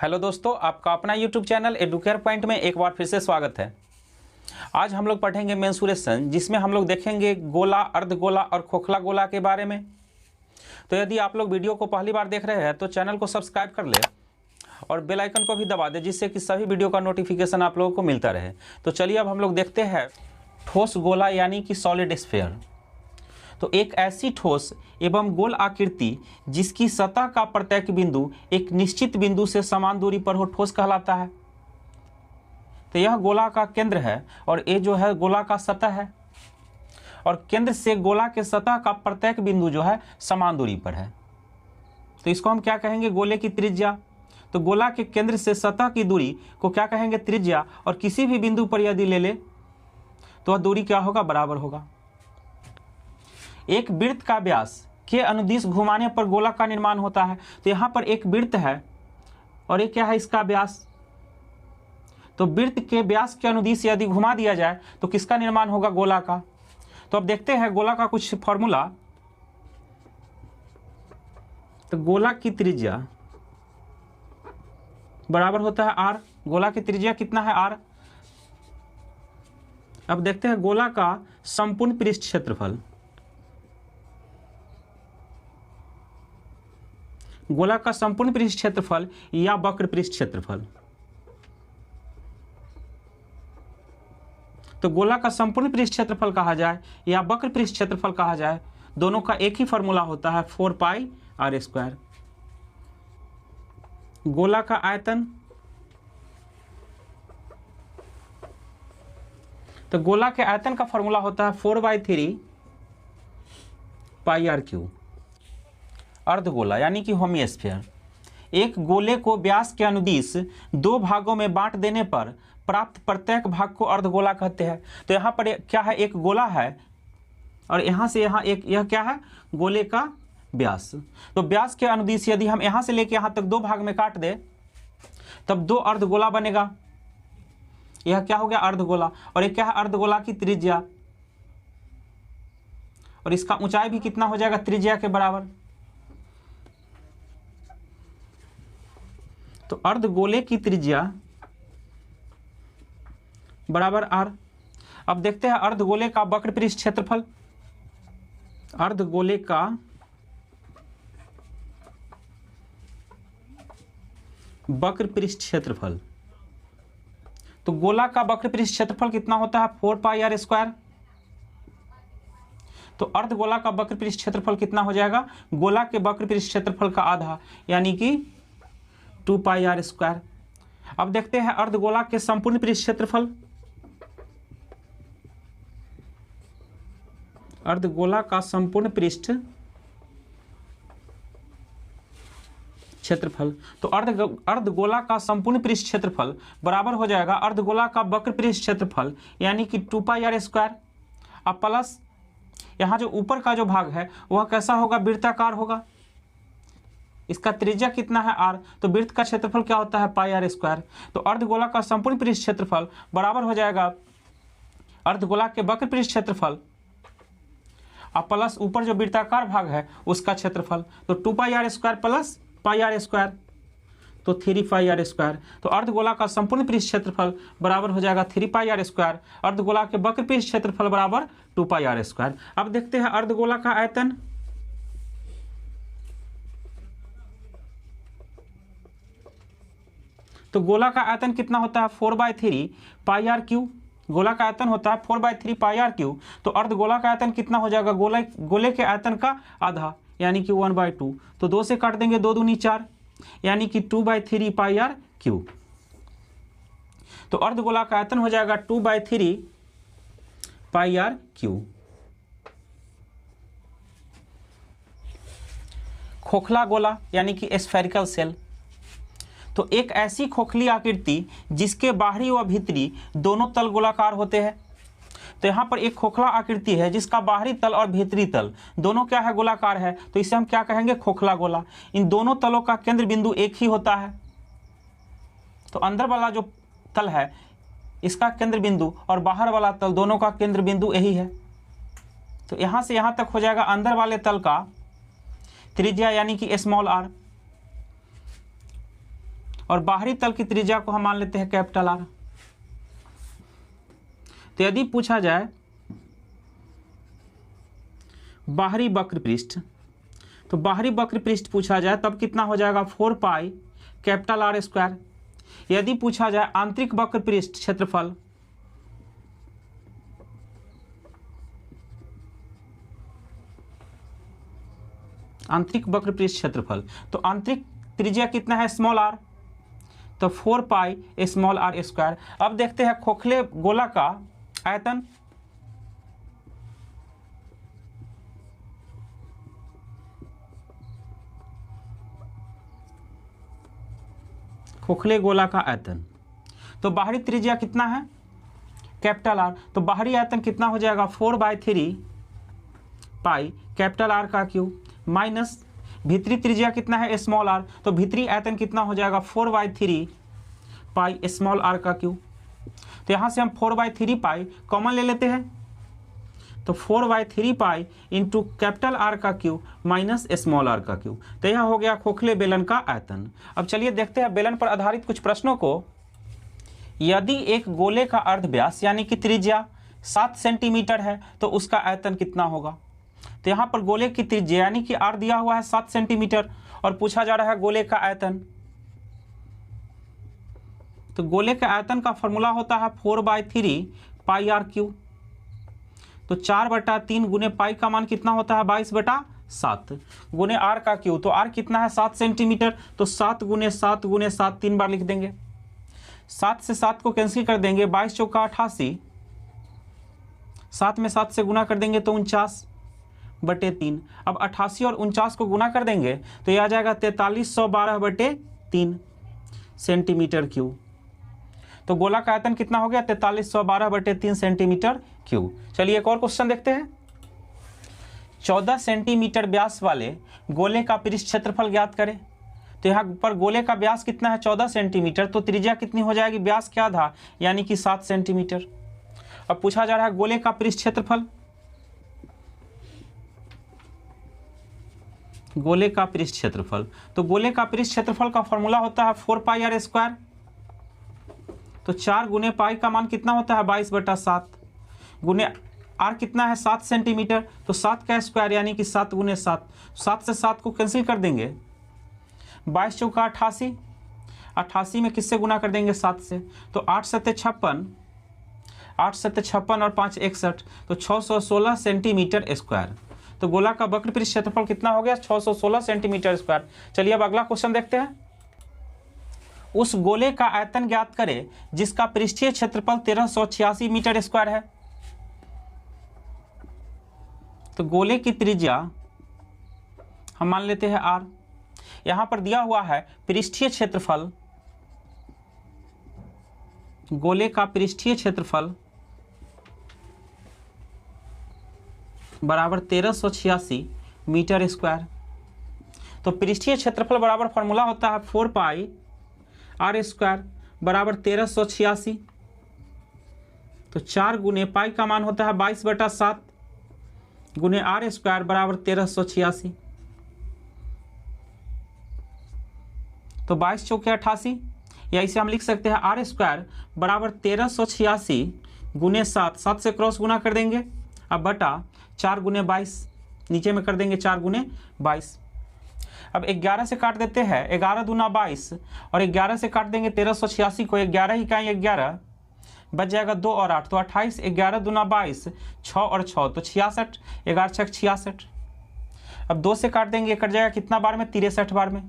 Hello दोस्तों, आपका अपना यूट्यूब चैनल एडुकेयर पॉइंट में एक बार फिर से स्वागत है। आज हम लोग पढ़ेंगे मेंसुरेशन, जिसमें हम लोग देखेंगे गोला, अर्धगोला और खोखला गोला के बारे में। तो यदि आप लोग वीडियो को पहली बार देख रहे हैं तो चैनल को सब्सक्राइब कर ले और बेल आइकन को भी दबा दें, जिससे कि सभी वीडियो का नोटिफिकेशन आप लोगों को मिलता रहे। तो चलिए अब हम लोग देखते हैं ठोस गोला यानी कि सॉलिड स्फीयर। तो एक ऐसी ठोस एवं गोल आकृति जिसकी सतह का प्रत्येक बिंदु एक निश्चित बिंदु से समान दूरी पर हो, ठोस कहलाता है। तो यह गोला का केंद्र है और ये जो है गोला का सतह है, और केंद्र से गोला के सतह का प्रत्येक बिंदु जो है समान दूरी पर है। तो इसको हम क्या कहेंगे? गोले की त्रिज्या। तो गोला के केंद्र से सतह की दूरी को क्या कहेंगे? त्रिज्या। और किसी भी बिंदु पर यदि ले ले तो वह दूरी क्या होगा? बराबर होगा। एक वृत्त का व्यास के अनुदिश घुमाने पर गोला का निर्माण होता है। तो यहाँ पर एक वृत्त है और ये क्या है? इसका व्यास। तो वृत्त के व्यास के अनुदिश यदि घुमा दिया जाए तो किसका निर्माण होगा? गोला का। तो अब देखते हैं गोला का कुछ फॉर्मूला। तो गोला की त्रिज्या बराबर होता है आर। गोला की त्रिज्या कितना है? आर। अब देखते हैं गोला का संपूर्ण पृष्ठ क्षेत्रफल। गोला का संपूर्ण पृष्ठ क्षेत्रफल या वक्र पृष्ठ क्षेत्रफल। तो गोला का संपूर्ण पृष्ठ क्षेत्रफल कहा जाए या वक्र पृष्ठ क्षेत्रफल कहा जाए, दोनों का एक ही फॉर्मूला होता है 4 पाई आर स्क्वायर। गोला का आयतन, तो गोला के आयतन का फॉर्मूला होता है 4/3 पाई आर क्यू। अर्धगोला यानी कि होमिस्फीयर, एक गोले को व्यास के अनुदिश दो भागों में बांट देने पर प्राप्त प्रत्येक भाग को अर्धगोला कहते हैं। तो यहाँ पर क्या है? एक गोला है और यहाँ से यहाँ एक, यह क्या है? गोले का व्यास। तो व्यास के अनुदिश यदि हम यहाँ से लेके यहाँ तक दो भाग में काट दे तब दो अर्धगोला बनेगा। यह क्या हो गया? अर्धगोला। और यह क्या है? अर्धगोला की त्रिज्या। और इसका ऊंचाई भी कितना हो जाएगा? त्रिज्या के बराबर। तो अर्धगोले की त्रिज्या बराबर आर। अब देखते हैं अर्धगोले का वक्र पृष्ठ क्षेत्रफल। अर्धगोले का वक्र पृष्ठ क्षेत्रफल। तो गोला का वक्र पृष्ठ क्षेत्रफल कितना होता है? 4 पाई आर स्क्वायर। तो अर्धगोला का वक्र पृष्ठ क्षेत्रफल कितना हो जाएगा? गोला के वक्र पृष्ठ क्षेत्रफल का आधा यानी कि 2 पाई आर स्क्वायर। अब देखते हैं अर्धगोला के संपूर्ण पृष्ठ क्षेत्रफल। अर्धगोला का संपूर्ण पृष्ठ क्षेत्रफल। तो अर्धगोला का संपूर्ण पृष्ठ क्षेत्रफल बराबर हो जाएगा अर्धगोला का वक्र पृष्ठ क्षेत्रफल यानी कि 2 पाई आर स्क्वायर। अब प्लस यहाँ जो ऊपर का जो भाग है वह कैसा होगा? वृत्ताकार होगा। इसका त्रिज्या कितना है? आर। तो वृत्त का क्षेत्रफल क्या होता है? पाई आर स्क्वायर। तो अर्धगोला का संपूर्ण पृष्ठ क्षेत्रफल बराबर हो जाएगा अर्धगोला के वक्र पृष्ठ क्षेत्रफल और प्लस ऊपर जो वृत्ताकार भाग है उसका क्षेत्रफल। तो 2 pi R square plus pi R square, तो 3 पाई आर स्क्वायर। तो अर्धगोला का संपूर्ण पृष्ठ क्षेत्रफल बराबर हो जाएगा 3 पाई आर स्क्वायर। अर्धगोला के वक्र पृष्ठ क्षेत्रफल बराबर 2 पाई आर स्क्वायर। अब देखते हैं अर्धगोला का आयतन। तो गोला का आयतन कितना होता है? 4/3 पाई आर क्यू। गोला का आयतन होता है 4/3 पाई आर क्यू। तो अर्धगोला का आयतन कितना हो जाएगा? गोले के आयतन का आधा यानी कि 1/2। तो 2 से काट देंगे, 2 दूनी 4 यानी कि 2/3 पाई आर क्यू। तो अर्धगोला का आयतन हो जाएगा 2/3 पाई आर क्यू। खोखला गोला यानी कि स्फेरिकल सेल, तो एक ऐसी खोखली आकृति जिसके बाहरी व भीतरी दोनों तल गोलाकार होते हैं। तो यहाँ पर एक खोखला आकृति है जिसका बाहरी तल और भीतरी तल दोनों क्या है? गोलाकार है। तो इसे हम क्या कहेंगे? खोखला गोला। इन दोनों तलों का केंद्र बिंदु एक ही होता है। तो अंदर वाला जो तल है इसका केंद्र बिंदु और बाहर वाला तल दोनों का केंद्र बिंदु यही है। तो यहाँ से यहाँ तक हो जाएगा अंदर वाले तल का त्रिज्या यानी कि स्मॉल आर। और बाहरी तल की त्रिज्या को हम मान लेते हैं कैपिटल आर। तो यदि पूछा जाए बाहरी वक्र पृष्ठ, तो बाहरी वक्र पृष्ठ पूछा जाए तब कितना हो जाएगा 4 पाई कैपिटल आर स्क्वायर। यदि पूछा जाए आंतरिक वक्र पृष्ठ क्षेत्रफल, आंतरिक वक्र पृष्ठ क्षेत्रफल, तो आंतरिक त्रिज्या कितना है स्मॉल आर, तो 4 पाई स्मॉल आर स्क्वायर। अब देखते हैं खोखले गोला का आयतन। खोखले गोला का आयतन, तो बाहरी त्रिज्या कितना है कैपिटल आर, तो बाहरी आयतन कितना हो जाएगा 4/3 पाई कैपिटल आर का क्यूब माइनस भीतरी त्रिज्या कितना है स्मॉल आर, तो भीतरी आयतन कितना हो जाएगा 4/3 पाई स्मॉल आर का क्यूब। तो यहाँ से हम 4/3 पाई कॉमन ले लेते हैं, तो 4/3 पाई इंटू कैपिटल आर का क्यूब माइनस स्मॉल आर का क्यूब। तो यह हो गया खोखले बेलन का आयतन। अब चलिए देखते हैं बेलन पर आधारित कुछ प्रश्नों को। यदि एक गोले का अर्धव्यास यानी कि त्रिज्या 7 सेंटीमीटर है तो उसका आयतन कितना होगा। तो यहाँ पर गोले की त्रिज्या यानी कि आर दिया हुआ है 7 सेंटीमीटर और पूछा जा रहा है गोले का आयतन। तो गोले के आयतन का फॉर्मूला होता है 4/3 पाई आर क्यूब। तो 4/3 गुने पाई का मान कितना होता है 22/7 गुने आर का क्यूब। तो आर कितना है 7 सेंटीमीटर, तो 7 गुने 7 गुने 7 3 बार लिख देंगे। 7 से 7 को कैंसिल कर देंगे, 22 चौका 88, 7 में 7 से गुना कर देंगे तो 49/3। अब 88 और 49 को गुना कर देंगे तो यह आ जाएगा 4312/3 सेंटीमीटर क्यूब। तो गोला का आयतन कितना हो गया 4312/3 सेंटीमीटर क्यूब। चलिए एक और क्वेश्चन देखते हैं। 14 सेंटीमीटर व्यास वाले गोले का पृष्ठ क्षेत्रफल ज्ञात करें। तो यहाँ पर गोले का व्यास कितना है 14 सेंटीमीटर, तो त्रिज्या कितनी हो जाएगी, व्यास क्या था यानी कि 7 सेंटीमीटर। अब पूछा जा रहा है गोले का पृष्ठ क्षेत्रफल, गोले का पृष्ठ क्षेत्रफल। तो गोले का पृष्ठ क्षेत्रफल का फॉर्मूला होता है 4 पाई आर स्क्वायर। तो 4 गुने पाई का मान कितना होता है 22/7 गुने आर कितना है 7 सेंटीमीटर, तो 7 का स्क्वायर यानी कि 7 गुने 7, 7 से 7 को कैंसिल कर देंगे, 22 चौका 88, 88 में किससे गुना कर देंगे 7 से, तो 8 सत्ते 56, 8 सत्ते 56 और 5 61, तो 616 सेंटीमीटर स्क्वायर। तो गोला का वक्र पृष्ठ क्षेत्रफल कितना हो गया 616 सेंटीमीटर स्क्वायर। चलिए अब अगला क्वेश्चन देखते हैं। उस गोले का आयतन ज्ञात करें जिसका पृष्ठीय क्षेत्रफल 1386 मीटर स्क्वायर है। तो गोले की त्रिज्या हम मान लेते हैं आर। यहां पर दिया हुआ है पृष्ठीय क्षेत्रफल, गोले का पृष्ठीय क्षेत्रफल बराबर 1386 मीटर स्क्वायर। तो पृष्ठीय क्षेत्रफल बराबर फॉर्मूला होता है 4 पाई आर स्क्वायर बराबर 1386। तो 4 गुने पाई का मान होता है 22/7 गुने आर स्क्वायर बराबर 1386। तो 22 चौके 88, या इसे हम लिख सकते हैं आर स्क्वायर बराबर 1386 गुने 7, 7 से क्रॉस गुना कर देंगे, अब बटा 4 गुने 22, नीचे में कर देंगे 4 गुने 22। अब 11 से काट देते हैं, 11 दूना 22 और 11 से काट देंगे 1386 को, 11 ही काएँ 11 बच जाएगा 2 और 8, तो 28, 11 दूना 22, 6 और 6 तो 66, 11 6 66। अब 2 से काट देंगे, कट जाएगा कितना बार में 63 बार में।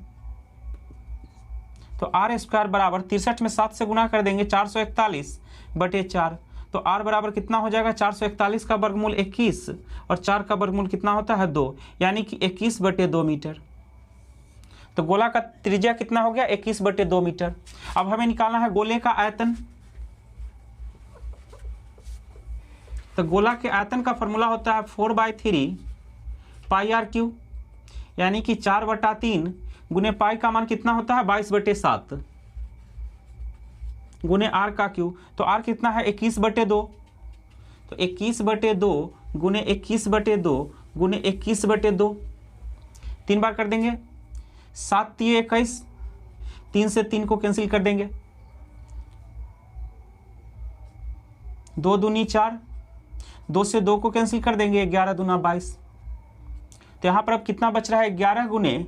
तो आर स्क्वायर बराबर 63 में 7 से गुना कर देंगे 441/4, तो आर बराबर कितना हो जाएगा 441 का वर्गमूल 21 और 4 का वर्गमूल कितना होता है 2, यानी कि 21/2 मीटर। तो गोला का त्रिज्या कितना हो गया 21/2 मीटर। अब हमें निकालना है गोले का आयतन। तो गोला के आयतन का फॉर्मूला होता है 4/3 पाई आर क्यूब, यानी कि 4/3 गुने पाई का मान कितना होता है 22/7 गुने आर का क्यूब। तो आर कितना है 21/2, तो 21/2 गुने 21/2 गुने 21/2, 3 बार कर देंगे, 7 × 21, 3 से 3 को कैंसिल कर देंगे, 2 दूनी 4, 2 से 2 को कैंसिल कर देंगे, 11 दूना 22। तो यहाँ पर अब कितना बच रहा है, 11 गुने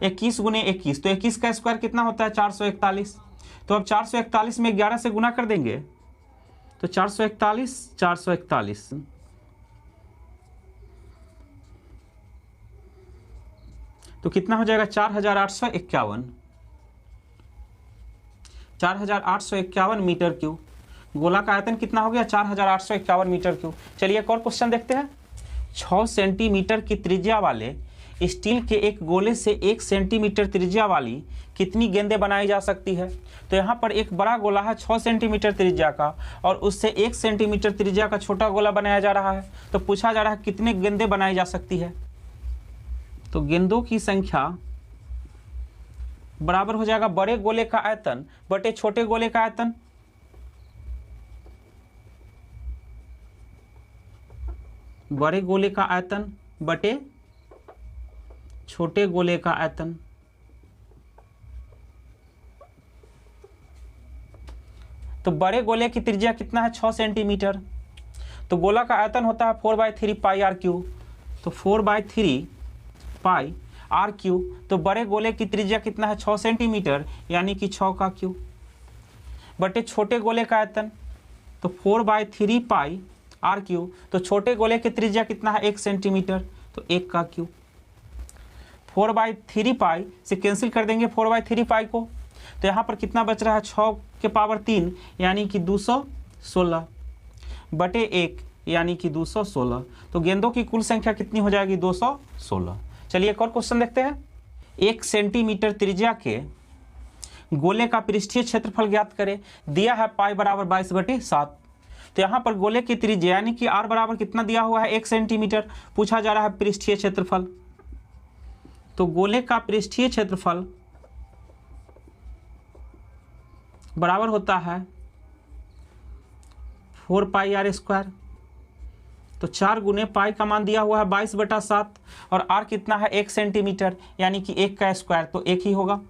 21 गुने 21, तो 21 का स्क्वायर कितना होता है, 441। तो अब 441 में 11 से गुना कर देंगे तो 441 तो कितना हो जाएगा, 4851 मीटर क्यूब। गोला का आयतन कितना हो गया, 4851 मीटर क्यूब। चलिए एक और क्वेश्चन देखते हैं। 6 सेंटीमीटर की त्रिज्या वाले स्टील के एक गोले से 1 सेंटीमीटर त्रिज्या वाली कितनी गेंदें बनाई जा सकती है। तो यहाँ पर एक बड़ा गोला है 6 सेंटीमीटर त्रिज्या का और उससे 1 सेंटीमीटर त्रिज्या का छोटा गोला बनाया जा रहा है। तो पूछा जा रहा है कितने गेंदें बनाई जा सकती है। तो गेंदों की संख्या बराबर हो जाएगा बड़े गोले का आयतन बटे छोटे गोले का आयतन। बड़े गोले का आयतन बटे छोटे गोले का आयतन। तो बड़े गोले की त्रिज्या कितना है, 6 सेंटीमीटर। तो गोला का आयतन होता है 4/3 पाई आर क्यूब। तो 4/3 पाई आर क्यूब। तो बड़े गोले की त्रिज्या कितना है, 6 सेंटीमीटर, यानी कि 6 का क्यूब बटे छोटे गोले का आयतन। तो 4/3 पाई आर क्यूब। तो छोटे गोले की त्रिज्या कितना है, 1 सेंटीमीटर, तो 1 का क्यूब। 4/3 पाई से कैंसिल कर देंगे 4/3 पाई को। तो यहाँ पर कितना बच रहा है, 6 के पावर 3 यानी कि 216 बटे 1 यानी कि 216। तो गेंदों की कुल संख्या कितनी हो जाएगी, 216। चलिए एक और क्वेश्चन देखते हैं। 1 सेंटीमीटर त्रिज्या के गोले का पृष्ठीय क्षेत्रफल ज्ञात करें। दिया है पाई बराबर 22/7। तो यहाँ पर गोले की त्रिज्या यानी कि आर बराबर कितना दिया हुआ है, 1 सेंटीमीटर। पूछा जा रहा है पृष्ठीय क्षेत्रफल। तो गोले का पृष्ठीय क्षेत्रफल बराबर होता है 4 पाई आर स्क्वायर। तो 4 गुने पाई का मान दिया हुआ है 22/7 और आर कितना है, 1 सेंटीमीटर, यानी कि 1 का स्क्वायर, तो 1 ही होगा।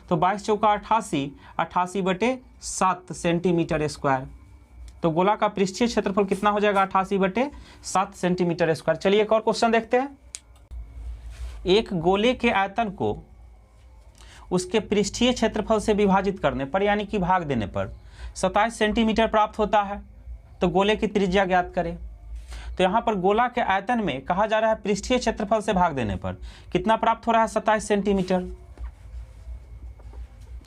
तो 22 चौका 88, 88/7 सेंटीमीटर स्क्वायर। तो गोला का पृष्ठीय क्षेत्रफल कितना हो जाएगा, 88/7 सेंटीमीटर स्क्वायर। चलिए एक और क्वेश्चन देखते हैं। एक गोले के आयतन को उसके पृष्ठीय क्षेत्रफल से विभाजित करने पर यानी कि भाग देने पर 27 सेंटीमीटर प्राप्त होता है। तो गोले की त्रिज्या ज्ञात करें। तो यहाँ पर गोला के आयतन में कहा जा रहा है पृष्ठीय क्षेत्रफल से भाग देने पर कितना प्राप्त हो रहा है, 27 सेंटीमीटर।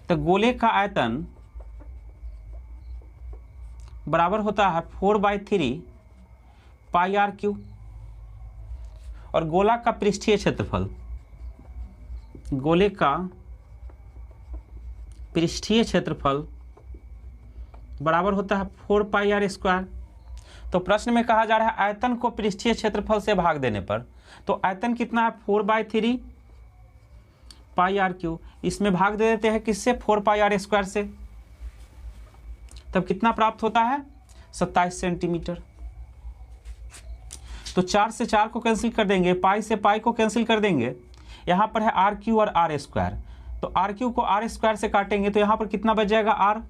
तो गोले का आयतन बराबर होता है 4/3 पाई आर क्यूब और गोला का पृष्ठीय क्षेत्रफल, गोले का पृष्ठीय क्षेत्रफल बराबर होता है 4 पाई आर स्क्वायर। तो प्रश्न में कहा जा रहा है आयतन को पृष्ठीय क्षेत्रफल से भाग देने पर। तो आयतन कितना है, 4/3 पाई आर क्यूब। इसमें भाग दे देते हैं किससे, 4 पाई आर स्क्वायर से। तब कितना प्राप्त होता है, 27 सेंटीमीटर। तो 4 से 4 को कैंसिल कर देंगे, पाई से पाई को कैंसिल कर देंगे। यहाँ पर है आर क्यू और आर स्क्वायर। तो आर क्यू को आर स्क्वायर से काटेंगे तो यहाँ पर कितना बच जाएगा, आर।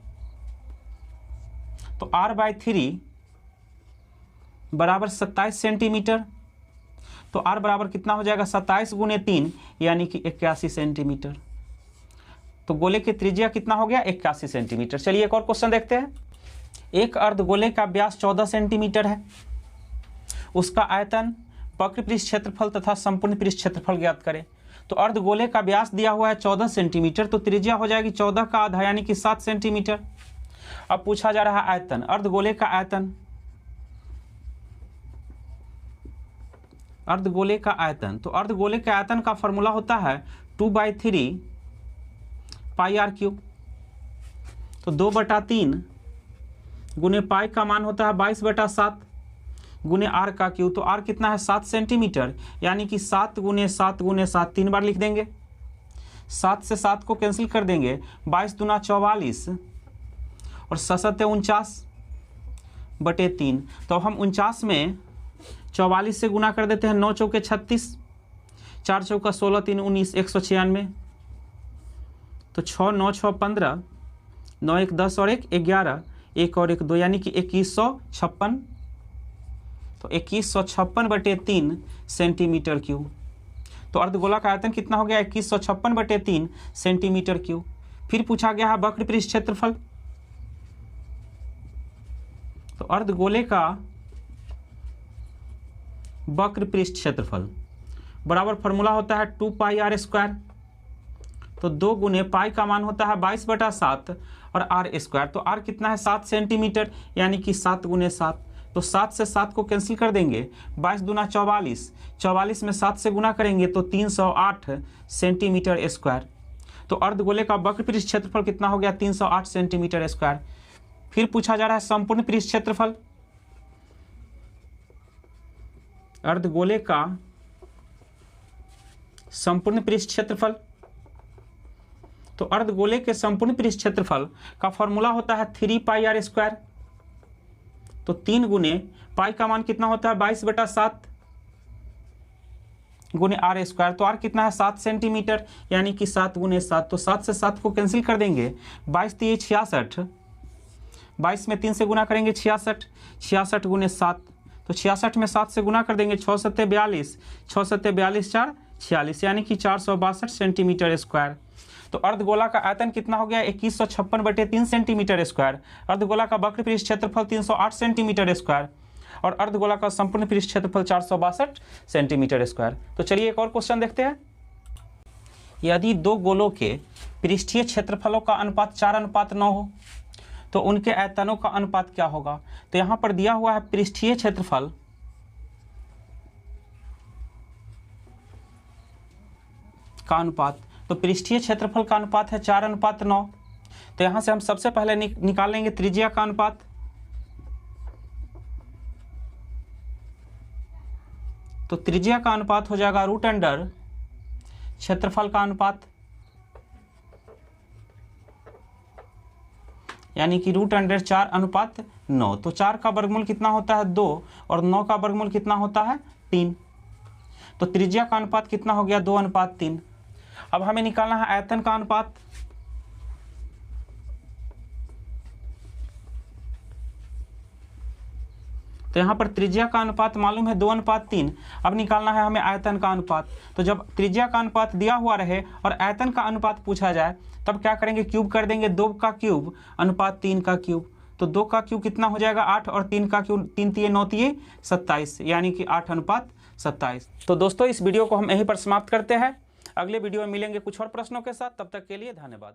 तो r/3 बराबर 27 सेंटीमीटर। तो r बराबर कितना हो जाएगा, 27 गुने 3 यानी कि 81 सेंटीमीटर। तो गोले की त्रिज्या कितना हो गया, 81 सेंटीमीटर। चलिए एक और क्वेश्चन देखते हैं। एक अर्धगोले का व्यास 14 सेंटीमीटर है। उसका आयतन, वक्र पृष्ठ क्षेत्रफल तथा संपूर्ण पृष्ठ क्षेत्रफल ज्ञात करें। तो अर्धगोले का व्यास दिया हुआ है 14 सेंटीमीटर। तो त्रिज्या हो जाएगी 14 का आधा यानी कि 7 सेंटीमीटर। अब पूछा जा रहा है आयतन, अर्धगोले का आयतन। अर्धगोले का आयतन, तो अर्धगोले के आयतन का फॉर्मूला होता है 2/3 पाई आर क्यूब। तो 2/3 गुने पाई का मान होता है 22/7 गुने आर का क्यूब। तो आर कितना है, 7 सेंटीमीटर, यानी कि 7 गुने 7 गुने 7 3 बार लिख देंगे। 7 से 7 को कैंसिल कर देंगे, 22 दूना 44 और 7 49/3। तो हम 49 में 44 से गुना कर देते हैं, 9 चौके 36, 4 चौका 16, 3 19, 196। तो 6 9 6 15, 9 1 10 और 1 11, 1 और 1 2, यानी कि 2156। तो 2156/3 सेंटीमीटर क्यूब। तो अर्धगोला का आयतन कितना हो गया? 2156/3 सेंटीमीटर क्यूब। फिर पूछा गया है वक्र पृष्ठ क्षेत्रफल। तो अर्धगोले का वक्र पृष्ठ क्षेत्रफल बराबर फॉर्मूला होता है 2πr²। तो 2 गुने पाई का मान होता है 22/7 और r²। तो r कितना है? 7 सेंटीमीटर, यानी कि 7 गुने 7। तो 7 से 7 को कैंसिल कर देंगे, 22 दूना 44, 44 में 7 से गुना करेंगे तो 308 सेंटीमीटर स्क्वायर। तो अर्धगोले का वक्र पृष्ठ क्षेत्रफल कितना हो गया? 308 सेंटीमीटर स्क्वायर। फिर पूछा जा रहा है संपूर्ण पृष्ठ क्षेत्रफल। अर्धगोले का संपूर्ण पृष्ठ क्षेत्रफल। तो अर्धगोले के संपूर्ण पृष्ठ क्षेत्रफल का फॉर्मूला होता है 3πr²। तो 3 गुने पाई का मान कितना होता है? 22/7 गुने r²। तो r कितना है? 7 सेंटीमीटर, यानी कि 7 गुने 7। तो 7 से 7 को कैंसिल कर देंगे, 22 3 66, 22 में 3 से गुना करेंगे 66, 66 गुने 7। तो 66 में 7 से गुना कर देंगे, 6 7 42, 6 7 42 4 46, यानी कि 462 सेंटीमीटर स्क्वायर। तो अर्धगोला का आयतन कितना हो गया? 2156/3 सेंटीमीटर स्क्वायर। अर्धगोला का वक्र पृष्ठ क्षेत्रफल 308 सेंटीमीटर स्क्वायर और अर्धगोला का संपूर्ण पृष्ठ क्षेत्रफल 462 सेंटीमीटर स्क्वायर। तो चलिए एक और क्वेश्चन देखते हैं। यदि दो गोलों के पृष्ठीय क्षेत्रफलों का अनुपात 4:9 हो तो उनके आयतनों का अनुपात क्या होगा? तो यहाँ पर दिया हुआ है पृष्ठीय क्षेत्रफल का अनुपात। तो पृष्ठीय क्षेत्रफल का अनुपात है 4:9। तो यहाँ से हम सबसे पहले निकाल लेंगे त्रिज्या का अनुपात। तो त्रिज्या का अनुपात हो जाएगा √अंडर क्षेत्रफल का अनुपात, यानी कि √अंडर 4:9। तो 4 का वर्गमूल कितना होता है? 2 और 9 का वर्गमूल कितना होता है? 3। तो त्रिज्या का अनुपात कितना हो गया? 2:3। अब हमें निकालना है आयतन का अनुपात। तो यहाँ पर त्रिज्या का अनुपात मालूम है 2:3। अब निकालना है हमें आयतन का अनुपात। तो जब त्रिज्या का अनुपात दिया हुआ रहे और आयतन का अनुपात पूछा जाए तब क्या करेंगे? क्यूब कर देंगे। 2 का क्यूब अनुपात 3 का क्यूब। तो 2 का क्यूब कितना हो जाएगा? 8 और 3 का क्यूब 3 3 9 3 27, यानी कि 8:27। तो दोस्तों इस वीडियो को हम यहीं पर समाप्त करते हैं। अगले वीडियो में मिलेंगे कुछ और प्रश्नों के साथ। तब तक के लिए धन्यवाद।